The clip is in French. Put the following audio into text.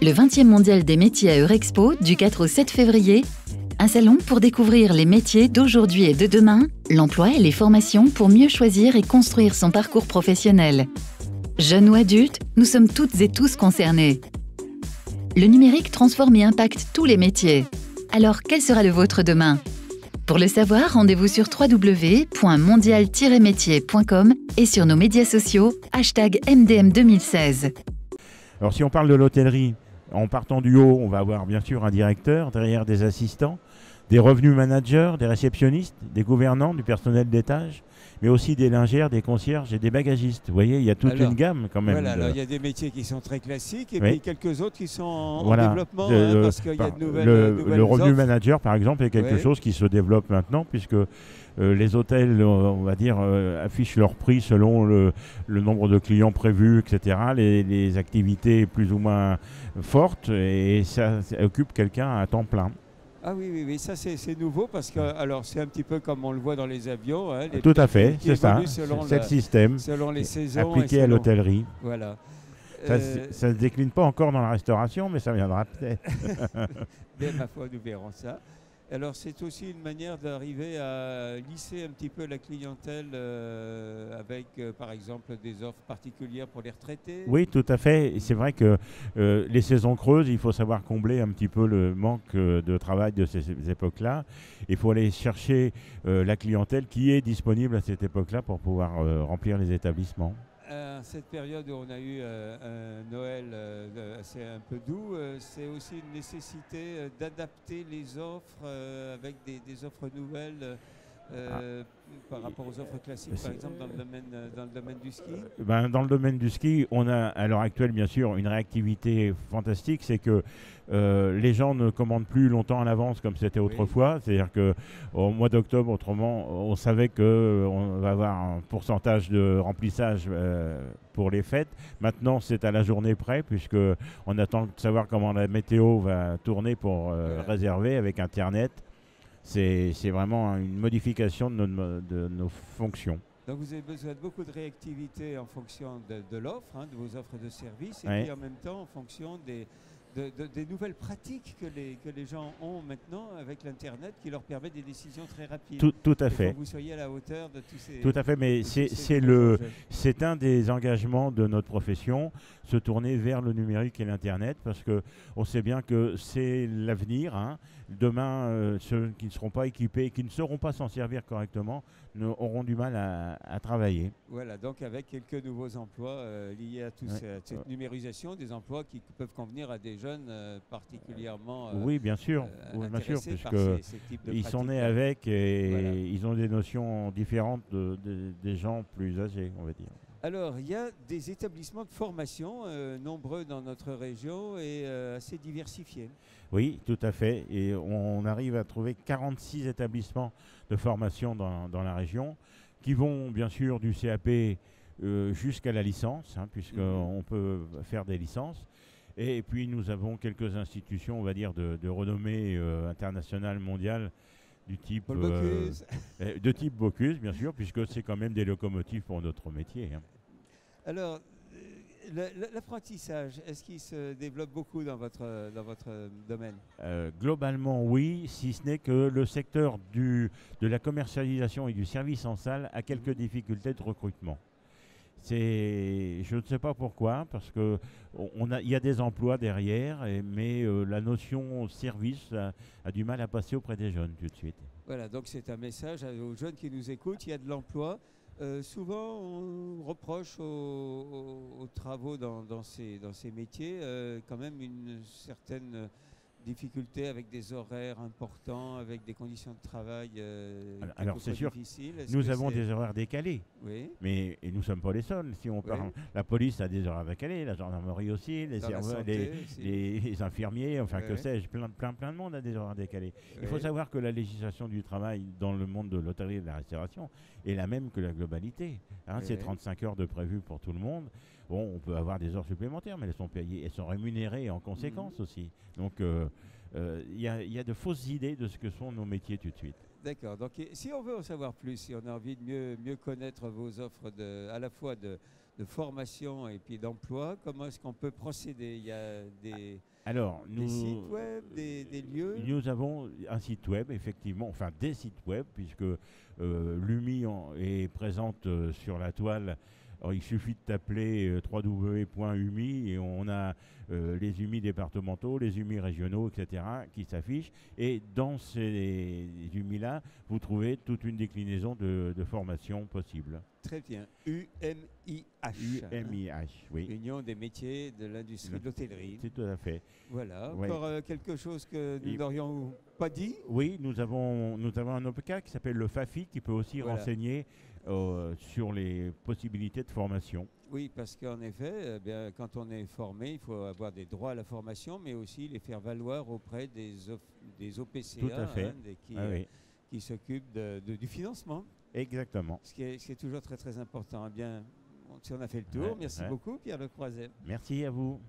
Le 20e mondial des métiers à Eurexpo du 4 au 7 février. Un salon pour découvrir les métiers d'aujourd'hui et de demain, l'emploi et les formations pour mieux choisir et construire son parcours professionnel. Jeunes ou adultes, nous sommes toutes et tous concernés. Le numérique transforme et impacte tous les métiers. Alors, quel sera le vôtre demain? Pour le savoir, rendez-vous sur www.mondial-métier.com et sur nos médias sociaux, #MDM2016. Alors si on parle de l'hôtellerie, en partant du haut, on va avoir bien sûr un directeur, derrière des assistants, des revenus managers, des réceptionnistes, des gouvernants, du personnel d'étage, mais aussi des lingères, des concierges et des bagagistes. Vous voyez, il y a toute une gamme quand même. Voilà, alors il y a des métiers qui sont très classiques et Oui. puis quelques autres qui sont en Voilà. développement, parce qu'il y a de nouvelles le revenu offres. manager, par exemple, est quelque chose qui se développe maintenant, puisque les hôtels, on va dire, affichent leur prix selon le nombre de clients prévus, etc., les activités plus ou moins fortes, et ça occupe quelqu'un à temps plein. Ah oui, ça c'est nouveau parce que alors c'est un petit peu comme on le voit dans les avions. Hein, Tout à fait, c'est ça. C'est le système selon les saisons appliqué à l'hôtellerie. Voilà. Ça ne se décline pas encore dans la restauration, mais ça viendra peut-être. Bien, ma foi, nous verrons ça. Alors c'est aussi une manière d'arriver à lisser un petit peu la clientèle avec par exemple des offres particulières pour les retraités. Oui, tout à fait. C'est vrai que les saisons creuses, il faut savoir combler un petit peu le manque de travail de ces époques-là. Il faut aller chercher la clientèle qui est disponible à cette époque-là pour pouvoir remplir les établissements. Cette période où on a eu un Noël assez un peu doux, c'est aussi une nécessité d'adapter les offres avec des offres nouvelles par rapport aux offres classiques, par exemple dans le domaine du ski. Dans le domaine du ski, on a à l'heure actuelle bien sûr une réactivité fantastique, c'est que les gens ne commandent plus longtemps en avance comme c'était autrefois, c'est-à-dire qu'au mois d'octobre, autrement, on savait qu'on va avoir un pourcentage de remplissage pour les fêtes. Maintenant, c'est à la journée près, puisqu'on attend de savoir comment la météo va tourner pour réserver avec Internet. C'est vraiment une modification de nos fonctions. Donc vous avez besoin de beaucoup de réactivité en fonction de l'offre, de vos offres de services, et puis en même temps en fonction des nouvelles pratiques que les gens ont maintenant avec l'Internet qui leur permet des décisions très rapides. Tout à fait. Que vous soyez à la hauteur de tous ces... Tout à fait, mais c'est un des engagements de notre profession, se tourner vers le numérique et l'Internet, parce qu'on sait bien que c'est l'avenir. Demain, ceux qui ne seront pas équipés, qui ne sauront pas s'en servir correctement, auront du mal à travailler. Voilà, donc avec quelques nouveaux emplois liés à cette numérisation, des emplois qui peuvent convenir à des jeunes particulièrement oui, bien sûr, puisqu'ils sont nés avec et ils ont des notions différentes des gens plus âgés, on va dire. Alors, il y a des établissements de formation nombreux dans notre région et assez diversifiés. Oui, tout à fait. Et on arrive à trouver 46 établissements de formation dans la région qui vont bien sûr du CAP jusqu'à la licence, puisqu'on peut faire des licences. Et puis nous avons quelques institutions, on va dire, de renommée internationale, mondiale, du type de type Bocuse, bien sûr, puisque c'est quand même des locomotives pour notre métier. Alors, l'apprentissage, est-ce qu'il se développe beaucoup dans votre domaine? Globalement, oui, si ce n'est que le secteur de la commercialisation et du service en salle a quelques difficultés de recrutement. Je ne sais pas pourquoi, parce qu'il y a des emplois derrière, mais la notion service a du mal à passer auprès des jeunes tout de suite. Voilà, donc c'est un message aux jeunes qui nous écoutent, il y a de l'emploi. Souvent, on reproche aux travaux dans ces métiers quand même une certaine difficulté avec des horaires importants, avec des conditions de travail alors c'est sûr, difficiles. Nous avons des horaires décalés, oui. Mais nous ne sommes pas les seuls. Si on parle, la police a des horaires décalés, la gendarmerie aussi, les infirmiers, enfin que sais-je, plein de monde a des horaires décalés. Il faut savoir que la législation du travail dans le monde de l'hôtellerie et de la restauration est la même que la globalité. C'est 35 heures de prévu pour tout le monde. Bon, on peut avoir des heures supplémentaires, mais elles sont payées, elles sont rémunérées en conséquence aussi. Donc, il y a de fausses idées de ce que sont nos métiers tout de suite. D'accord. Donc, si on veut en savoir plus, si on a envie de mieux connaître vos offres à la fois de de formation et puis d'emploi. Comment est-ce qu'on peut procéder? Il y a des sites web, des lieux? Nous avons un site web, effectivement, enfin des sites web, puisque l'UMI est présente sur la toile. Alors, il suffit de taper www.umi et on a les UMI départementaux, les UMI régionaux, etc. qui s'affichent. Et dans ces UMI-là, vous trouvez toute une déclinaison de formations possibles. Très bien. UMIH. UMIH, oui. Union des métiers de l'industrie de l'hôtellerie. C'est tout à fait. Voilà. Ouais. Encore quelque chose que nous n'aurions pas dit? Oui, nous avons un OPCA qui s'appelle le FAFI qui peut aussi renseigner sur les possibilités de formation. Oui, parce qu'en effet, quand on est formé, il faut avoir des droits à la formation, mais aussi les faire valoir auprès des OPCA, Tout à fait. Qui s'occupent du financement. Exactement. Ce qui est toujours très très important. Eh bien, si on a fait le tour, merci beaucoup Pierre Le Croiset. Merci à vous.